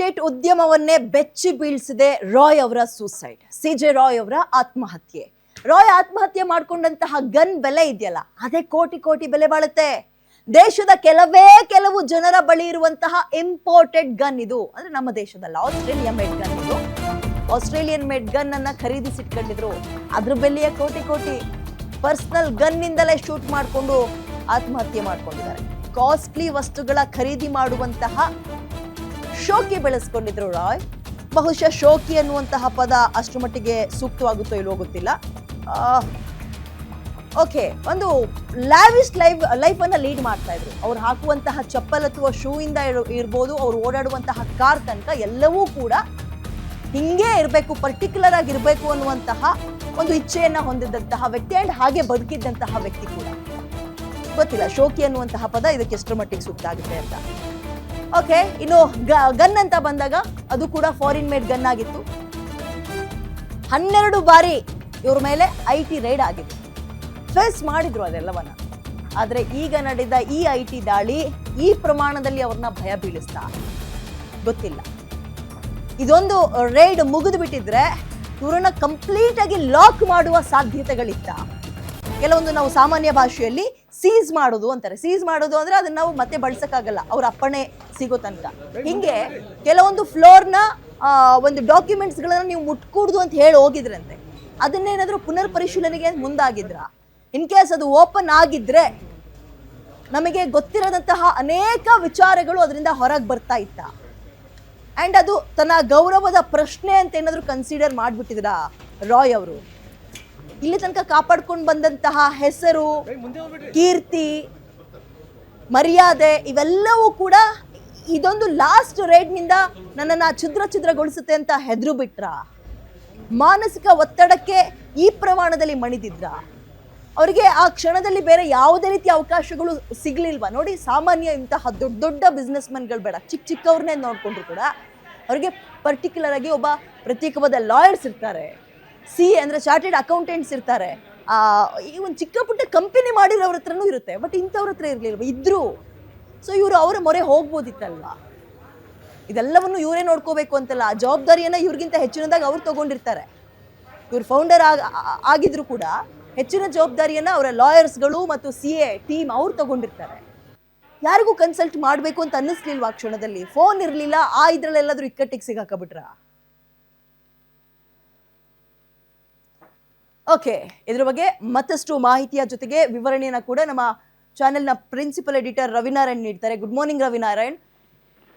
Estate ಉದ್ಯಮವನ್ನೇ ಬೆಚ್ಚಿ ಬೀಳಿಸಿದೆ ರಾಯ್ ಅವರ suicide. CJ Roy ಅವರ ಆತ್ಮಹತ್ಯೆ. ರಾಯ್ ಆತ್ಮಹತ್ಯೆ ಮಾಡ್ಕೊಂಡಂತಹ ಗನ್ ಬೆಲೆ ಇದೆಯಲ್ಲ, ಅದೇ ಕೋಟಿ ಕೋಟಿ ಬೆಲೆ ಬಾಳುತ್ತೆ. ದೇಶದ ಕೆಲವು ಜನರ ಬಳಿ ಇರುವಂತಹ ಇಂಪೋರ್ಟೆಡ್ ಗನ್ ಇದು. ಅಂದ್ರೆ ನಮ್ಮ ದೇಶದಲ್ಲ, ಆಸ್ಟ್ರೇಲಿಯಾ ಮೇಡ್ ಗನ್ ಇದು. ಆಸ್ಟ್ರೇಲಿಯನ್ ಮೇಡ್ ಗನ್ ಅನ್ನ ಖರೀದಿಸಿಟ್ಕೊಂಡಿದ್ರು. ಅದ್ರ ಬೆಲೆಯ ಕೋಟಿ ಕೋಟಿ. ಪರ್ಸನಲ್ ಗನ್ ನಿಂದಲೇ ಶೂಟ್ ಮಾಡಿಕೊಂಡು ಆತ್ಮಹತ್ಯೆ ಮಾಡ್ಕೊಂಡಿದ್ದಾರೆ. ಕಾಸ್ಟ್ಲಿ ವಸ್ತುಗಳ ಖರೀದಿ ಮಾಡುವಂತಹ ಶೋಕಿ ಬೆಳೆಸ್ಕೊಂಡಿದ್ರು ರಾಯ್. ಬಹುಶಃ ಶೋಕಿ ಅನ್ನುವಂತಹ ಪದ ಅಷ್ಟು ಮಟ್ಟಿಗೆ ಸೂಕ್ತವಾಗುತ್ತೋ ಇಲ್ವೋ ಗೊತ್ತಿಲ್ಲ. ಓಕೆ, ಒಂದು ಲ್ಯಾವಿಶ್ ಲೈಫ್ ಅನ್ನ ಲೀಡ್ ಮಾಡ್ತಾ ಇದ್ರು. ಅವ್ರು ಹಾಕುವಂತಹ ಚಪ್ಪಲ್ ಅಥವಾ ಶೂ ಇಂದ ಇರ್ಬೋದು, ಅವ್ರು ಓಡಾಡುವಂತಹ ಕಾರ್ ತನಕ ಎಲ್ಲವೂ ಕೂಡ ಹಿಂಗೆ ಇರಬೇಕು, ಪರ್ಟಿಕ್ಯುಲರ್ ಆಗಿರ್ಬೇಕು ಅನ್ನುವಂತಹ ಒಂದು ಇಚ್ಛೆಯನ್ನ ಹೊಂದಿದ್ದಂತಹ ವ್ಯಕ್ತಿ ಅಂಡ್ ಹಾಗೆ ಬದುಕಿದ್ದಂತಹ ವ್ಯಕ್ತಿ ಕೂಡ. ಗೊತ್ತಿಲ್ಲ ಶೋಕಿ ಅನ್ನುವಂತಹ ಪದ ಇದಕ್ಕೆ ಎಷ್ಟರ ಮಟ್ಟಿಗೆ ಸೂಕ್ತ ಆಗುತ್ತೆ ಅಂತ. ಓಕೆ, ಇನ್ನು ಗನ್ ಅಂತ ಬಂದಾಗ ಅದು ಕೂಡ ಫಾರಿನ್ ಮೇಡ್ ಗನ್ ಆಗಿತ್ತು. 12 ಬಾರಿ ಇವ್ರ ಮೇಲೆ IT ರೈಡ್ ಆಗಿದೆ. ಫೇಸ್ ಮಾಡಿದ್ರು ಅದೆಲ್ಲವನ್ನ. ಆದ್ರೆ ಈಗ ನಡೆದ ಈ IT ದಾಳಿ ಈ ಪ್ರಮಾಣದಲ್ಲಿ ಅವ್ರನ್ನ ಭಯ ಬೀಳಿಸ್ತಾ ಗೊತ್ತಿಲ್ಲ. ಇದೊಂದು ರೈಡ್ ಮುಗಿದು ಬಿಟ್ಟಿದ್ರೆ ಇವ್ರನ್ನ ಕಂಪ್ಲೀಟ್ ಆಗಿ ಲಾಕ್ ಮಾಡುವ ಸಾಧ್ಯತೆಗಳಿತ್ತ. ಕೆಲವೊಂದು ನಾವು ಸಾಮಾನ್ಯ ಭಾಷೆಯಲ್ಲಿ ಸೀಸ್ ಮಾಡೋದು ಅಂತಾರೆ. ಸೀಸ್ ಮಾಡೋದು ಅಂದ್ರೆ ಅದನ್ನ ನಾವು ಮತ್ತೆ ಬಳಸಕ್ಕಾಗಲ್ಲ, ಅವ್ರ ಅಪ್ಪಣೆ ಸಿಗೋ ತನಕ. ಹಿಂಗೆ ಕೆಲವೊಂದು ಫ್ಲೋರ್ನ ಒಂದು ಡಾಕ್ಯುಮೆಂಟ್ಸ್ ಗಳನ್ನ ನೀವು ಮುಟ್ಕೂಡ್ದು ಅಂತ ಹೇಳಿ ಹೋಗಿದ್ರಂತೆ. ಅದನ್ನೇನಾದ್ರೂ ಪುನರ್ ಪರಿಶೀಲನೆಗೆ ಮುಂದಾಗಿದ್ರ, ಇನ್ ಕೇಸ್ ಅದು ಓಪನ್ ಆಗಿದ್ರೆ ನಮಗೆ ಗೊತ್ತಿರದಂತಹ ಅನೇಕ ವಿಚಾರಗಳು ಅದರಿಂದ ಹೊರಗೆ ಬರ್ತಾ ಇತ್ತ. ಅಂಡ್ ಅದು ತನ್ನ ಗೌರವದ ಪ್ರಶ್ನೆ ಅಂತ ಏನಾದ್ರು ಕನ್ಸಿಡರ್ ಮಾಡ್ಬಿಟ್ಟಿದ್ರ ರಾಯ್ ಅವರು. ಇಲ್ಲಿ ತನಕ ಕಾಪಾಡ್ಕೊಂಡು ಬಂದಂತಹ ಹೆಸರು, ಕೀರ್ತಿ, ಮರ್ಯಾದೆ ಇವೆಲ್ಲವೂ ಕೂಡ ಇದೊಂದು ಲಾಸ್ಟ್ ರೈಡ್ ನಿಂದ ನನ್ನನ್ನ ಛಿದ್ರಗೊಳಿಸುತ್ತೆ ಅಂತ ಹೆದ್ರು ಬಿಟ್ರ. ಮಾನಸಿಕ ಒತ್ತಡಕ್ಕೆ ಈ ಪ್ರಮಾಣದಲ್ಲಿ ಮಣಿದಿದ್ರ. ಅವರಿಗೆ ಆ ಕ್ಷಣದಲ್ಲಿ ಬೇರೆ ಯಾವುದೇ ರೀತಿಯ ಅವಕಾಶಗಳು ಸಿಗ್ಲಿಲ್ವಾ? ನೋಡಿ, ಸಾಮಾನ್ಯ ಇಂತಹ ದೊಡ್ಡ ದೊಡ್ಡ ಬಿಸ್ನೆಸ್ ಮೆನ್ಗಳು ಬೇಡ, ಚಿಕ್ಕವ್ರನ್ನೇ ನೋಡ್ಕೊಂಡ್ರು ಕೂಡ ಅವ್ರಿಗೆ ಪರ್ಟಿಕ್ಯುಲರ್ ಆಗಿ ಒಬ್ಬ ಪ್ರತ್ಯೇಕವಾದ ಲಾಯರ್ಸ್ ಇರ್ತಾರೆ, CA ಅಂದ್ರೆ ಚಾರ್ಟೆಡ್ ಅಕೌಂಟೆಂಟ್ಸ್ ಇರ್ತಾರೆ, ಈ ಒಂದು ಚಿಕ್ಕ ಪುಟ್ಟ ಕಂಪನಿ ಮಾಡಿರೋವ್ರ ಹತ್ರನೂ ಇರುತ್ತೆ. ಬಟ್ ಇಂಥವ್ರ ಹತ್ರ ಇರ್ಲಿಲ್ವ? ಇದ್ರು. ಸೊ ಇವರು ಅವರ ಮೊರೆ ಹೋಗ್ಬೋದಿತ್ತಲ್ವಾ? ಇದೆಲ್ಲವನ್ನು ಇವರೇ ನೋಡ್ಕೋಬೇಕು ಅಂತಲ್ಲ, ಆ ಜವಾಬ್ದಾರಿಯನ್ನ ಇವ್ರಿಗಿಂತ ಹೆಚ್ಚಿನದಾಗಿ ಅವ್ರು ತಗೊಂಡಿರ್ತಾರೆ. ಇವ್ರು ಫೌಂಡರ್ ಆಗಿದ್ರು ಕೂಡ ಹೆಚ್ಚಿನ ಜವಾಬ್ದಾರಿಯನ್ನ ಅವರ ಲಾಯರ್ಸ್ಗಳು ಮತ್ತು CA ಟೀಮ್ ಅವ್ರು ತಗೊಂಡಿರ್ತಾರೆ. ಯಾರಿಗೂ ಕನ್ಸಲ್ಟ್ ಮಾಡಬೇಕು ಅಂತ ಅನ್ನಿಸ್ಲಿಲ್ವಾ? ಕ್ಷಣದಲ್ಲಿ ಫೋನ್ ಇರಲಿಲ್ಲ, ಇದ್ರಲ್ಲೆಲ್ಲಾದ್ರೂ ಇಕ್ಕಟ್ಟಿಗೆ ಸಿಗಾಕಬಿಟ್ರ? ಓಕೆ, ಇದ್ರ ಬಗ್ಗೆ ಮತ್ತಷ್ಟು ಮಾಹಿತಿಯ ಜೊತೆಗೆ ವಿವರಣೆಯನ್ನ ಕೂಡ ನಮ್ಮ ಚಾನೆಲ್ನ ಪ್ರಿನ್ಸಿಪಲ್ ಎಡಿಟರ್ ರವಿನಾರಾಯಣ್ ನೀಡ್ತಾರೆ. Good morning Ravinarayan.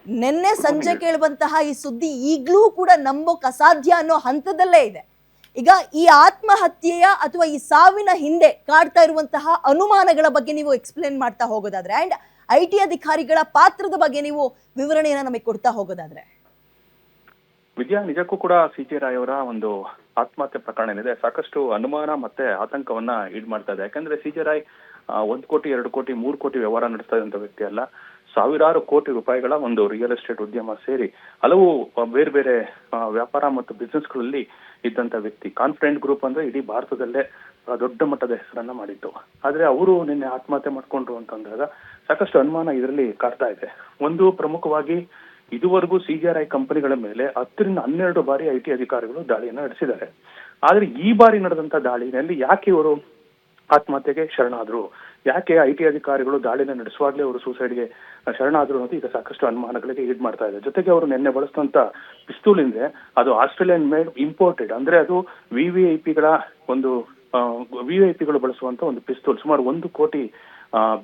ನಿನ್ನೆ ಸಂಜೆ ಕೇಳುವಂತಹ ಈ ಸುದ್ದಿ ಈಗಲೂ ಕೂಡ ನಂಬೋಕ್ ಅಸಾಧ್ಯ ಅನ್ನೋ ಹಂತದಲ್ಲೇ ಇದೆ. ಈಗ ಈ ಆತ್ಮಹತ್ಯೆಯ ಅಥವಾ ಈ ಸಾವಿನ ಹಿಂದೆ ಕಾಡ್ತಾ ಇರುವಂತಹ ಅನುಮಾನಗಳ ಬಗ್ಗೆ ನೀವು ಎಕ್ಸ್ಪ್ಲೇನ್ ಮಾಡ್ತಾ ಹೋಗೋದಾದ್ರೆ, ಅಂಡ್ IT ಅಧಿಕಾರಿಗಳ ಪಾತ್ರದ ಬಗ್ಗೆ ನೀವು ವಿವರಣೆಯನ್ನ ನಮಗೆ ಕೊಡ್ತಾ ಹೋಗೋದಾದ್ರೆ. ವಿದ್ಯಾ, ನಿಜಕ್ಕೂ ಕೂಡ ಸಿಜೆ ರಾಯ್ ಅವರ ಒಂದು ಆತ್ಮಹತ್ಯೆ ಪ್ರಕರಣ ಏನಿದೆ ಸಾಕಷ್ಟು ಅನುಮಾನ ಮತ್ತೆ ಆತಂಕವನ್ನ ಈಡ್ ಮಾಡ್ತಾ ಇದೆ. ಯಾಕಂದ್ರೆ ಸಿಜೆ ರಾಯ್ 1 ಕೋಟಿ 2 ಕೋಟಿ 3 ಕೋಟಿ ವ್ಯವಹಾರ ನಡೆಸ್ತಾ ಇದ್ದಂತ ವ್ಯಕ್ತಿ ಅಲ್ಲ. ಸಾವಿರಾರು ಕೋಟಿ ರೂಪಾಯಿಗಳ ಒಂದು ರಿಯಲ್ ಎಸ್ಟೇಟ್ ಉದ್ಯಮ ಸೇರಿ ಹಲವು ಬೇರೆ ಬೇರೆ ವ್ಯಾಪಾರ ಮತ್ತು ಬಿಸ್ನೆಸ್ ಗಳಲ್ಲಿ ಇದ್ದಂತ ವ್ಯಕ್ತಿ. ಕಾನ್ಫಿಡೆಂಟ್ ಗ್ರೂಪ್ ಅಂದ್ರೆ ಇಡೀ ಭಾರತದಲ್ಲೇ ದೊಡ್ಡ ಮಟ್ಟದ ಹೆಸರನ್ನ ಮಾಡಿತ್ತು. ಆದ್ರೆ ಅವರು ನಿನ್ನೆ ಆತ್ಮಹತ್ಯೆ ಮಾಡ್ಕೊಂಡ್ರು ಅಂತಂದಾಗ ಸಾಕಷ್ಟು ಅನುಮಾನ ಇದರಲ್ಲಿ ಕಾಡ್ತಾ ಇದೆ. ಒಂದು ಪ್ರಮುಖವಾಗಿ ಇದುವರೆಗೂ ಸಿಜೆ ರಾಯ್ ಕಂಪನಿಗಳ ಮೇಲೆ 10 ರಿಂದ 12 ಬಾರಿ IT ಅಧಿಕಾರಿಗಳು ದಾಳಿಯನ್ನ ನಡೆಸಿದ್ದಾರೆ. ಆದ್ರೆ ಈ ಬಾರಿ ನಡೆದಂತ ದಾಳಿನಲ್ಲಿ ಯಾಕೆ ಇವರು ಆತ್ಮಹತ್ಯೆಗೆ ಶರಣಾದ್ರು, ಯಾಕೆ IT ಅಧಿಕಾರಿಗಳು ದಾಳಿನ ನಡೆಸುವಾಗ್ಲೇ ಅವರು ಸೂಸೈಡ್ಗೆ ಶರಣಾದ್ರು ಅನ್ನೋದು ಈಗ ಸಾಕಷ್ಟು ಅನುಮಾನಗಳಿಗೆ ಈಡ್ ಮಾಡ್ತಾ ಇದೆ. ಜೊತೆಗೆ ಅವರು ನಿನ್ನೆ ಬಳಸಿದಂತ ಪಿಸ್ತೂಲ್ ಇದೆ, ಅದು ಆಸ್ಟ್ರೇಲಿಯನ್ ಮೇಡ್ ಇಂಪೋರ್ಟೆಡ್, ಅಂದ್ರೆ ಅದು ವಿವಿಐಪಿಗಳು ಬಳಸುವಂತ ಒಂದು ಪಿಸ್ತೂಲ್. ಸುಮಾರು 1 ಕೋಟಿ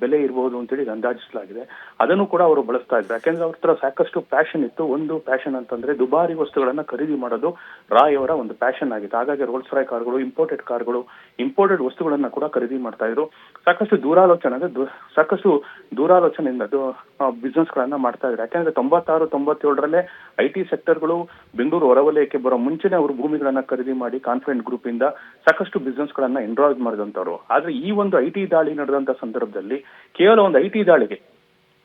ಬೆಲೆ ಇರಬಹುದು ಅಂತೇಳಿ ಅಂದಾಜಿಸಲಾಗಿದೆ. ಅದನ್ನು ಕೂಡ ಅವರು ಬಳಸ್ತಾ ಇದ್ರು. ಯಾಕೆಂದ್ರೆ ಅವ್ರ ಹತ್ರ ಸಾಕಷ್ಟು ಪ್ಯಾಷನ್ ಇತ್ತು. ಒಂದು ಪ್ಯಾಷನ್ ಅಂತಂದ್ರೆ ದುಬಾರಿ ವಸ್ತುಗಳನ್ನ ಖರೀದಿ ಮಾಡೋದು ರಾಯ್ ಅವರ ಒಂದು ಪ್ಯಾಷನ್ ಆಗಿತ್ತು. ಹಾಗಾಗಿ ರೋಲ್ಸ್ ರಾಯ್ ಕಾರ್ಗಳು, ಇಂಪೋರ್ಟೆಡ್ ವಸ್ತುಗಳನ್ನ ಕೂಡ ಖರೀದಿ ಮಾಡ್ತಾ ಇದ್ರು. ಸಾಕಷ್ಟು ದೂರಾಲೋಚನೆಯಿಂದ ಬಿಸ್ನೆಸ್ ಗಳನ್ನ ಮಾಡ್ತಾ ಇದ್ರು. ಯಾಕಂದ್ರೆ 96-97ರಲ್ಲೇ IT ಸೆಕ್ಟರ್ಗಳು ಬೆಂಗಳೂರು ಹೊರವಲಯಕ್ಕೆ ಬರೋ ಮುಂಚೆನೆ ಅವರು ಭೂಮಿಗಳನ್ನ ಖರೀದಿ ಮಾಡಿ ಕಾನ್ಫಿಡೆಂಟ್ ಗ್ರೂಪ್ ಇಂದ ಸಾಕಷ್ಟು ಬಿಸ್ನೆಸ್ ಗಳನ್ನ ಎನ್ರಾಲ್ ಮಾಡಿದಂತವ್ರು. ಆದ್ರೆ ಈ ಒಂದು IT ದಾಳಿ ನಡೆದಂತ ಸಂದರ್ಭದಲ್ಲಿ ಕೇವಲ ಒಂದು IT ದಾಳಿಗೆ,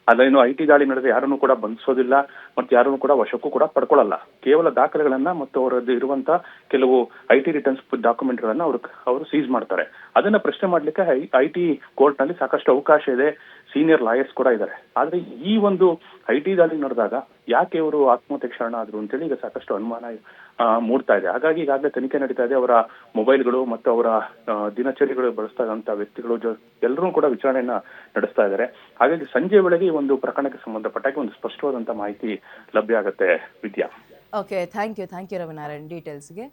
ಅದೇನು IT ದಾಳಿ ನಡೆದ್ರೆ ಯಾರನ್ನು ಕೂಡ ಬಂಧಿಸೋದಿಲ್ಲ, ಮತ್ತೆ ಯಾರನ್ನು ಕೂಡ ವಶಕ್ಕೂ ಕೂಡ ಪಡ್ಕೊಳ್ಳಲ್ಲ. ಕೇವಲ ದಾಖಲೆಗಳನ್ನ ಮತ್ತು ಅವರದ್ದು ಇರುವಂತ ಕೆಲವು IT ರಿಟರ್ನ್ಸ್ ಡಾಕ್ಯುಮೆಂಟ್ ಗಳನ್ನ ಅವರು ಸೀಸ್ ಮಾಡ್ತಾರೆ. ಅದನ್ನ ಪ್ರಶ್ನೆ ಮಾಡ್ಲಿಕ್ಕೆ IT ಕೋರ್ಟ್ ನಲ್ಲಿ ಸಾಕಷ್ಟು ಅವಕಾಶ ಇದೆ, ಸೀನಿಯರ್ ಲಾಯರ್ಸ್ ಕೂಡ ಇದ್ದಾರೆ. ಆದ್ರೆ ಈ ಒಂದು IT ದಾಳಿ ನಡೆದಾಗ ಯಾಕೆ ಇವರು ಆತ್ಮಹತ್ಯೆ ಶರಣ ಆದ್ರು ಅಂತೇಳಿ ಈಗ ಸಾಕಷ್ಟು ಅನುಮಾನ ಮೂಡ್ತಾ ಇದೆ. ಹಾಗಾಗಿ ಈಗಾಗಲೇ ತನಿಖೆ ನಡೀತಾ ಇದೆ. ಅವರ ಮೊಬೈಲ್ಗಳು ಮತ್ತು ಅವರ ದಿನಚರಿಗಳು ಬಳಸ್ತಾ ಇದ್ದಂತ ವ್ಯಕ್ತಿಗಳು ಎಲ್ಲರೂ ಕೂಡ ವಿಚಾರಣೆಯನ್ನ ನಡೆಸ್ತಾ ಇದ್ದಾರೆ. ಹಾಗಾಗಿ ಸಂಜೆ ವೇಳೆಗೆ ಈ ಒಂದು ಪ್ರಕರಣಕ್ಕೆ ಸಂಬಂಧಪಟ್ಟಾಗ ಒಂದು ಸ್ಪಷ್ಟವಾದಂತ ಮಾಹಿತಿ ಲಭ್ಯ ಆಗುತ್ತೆ Vidya. Okay, thank you Ravinarayan ಡೀಟೇಲ್ಸ್ಗೆ.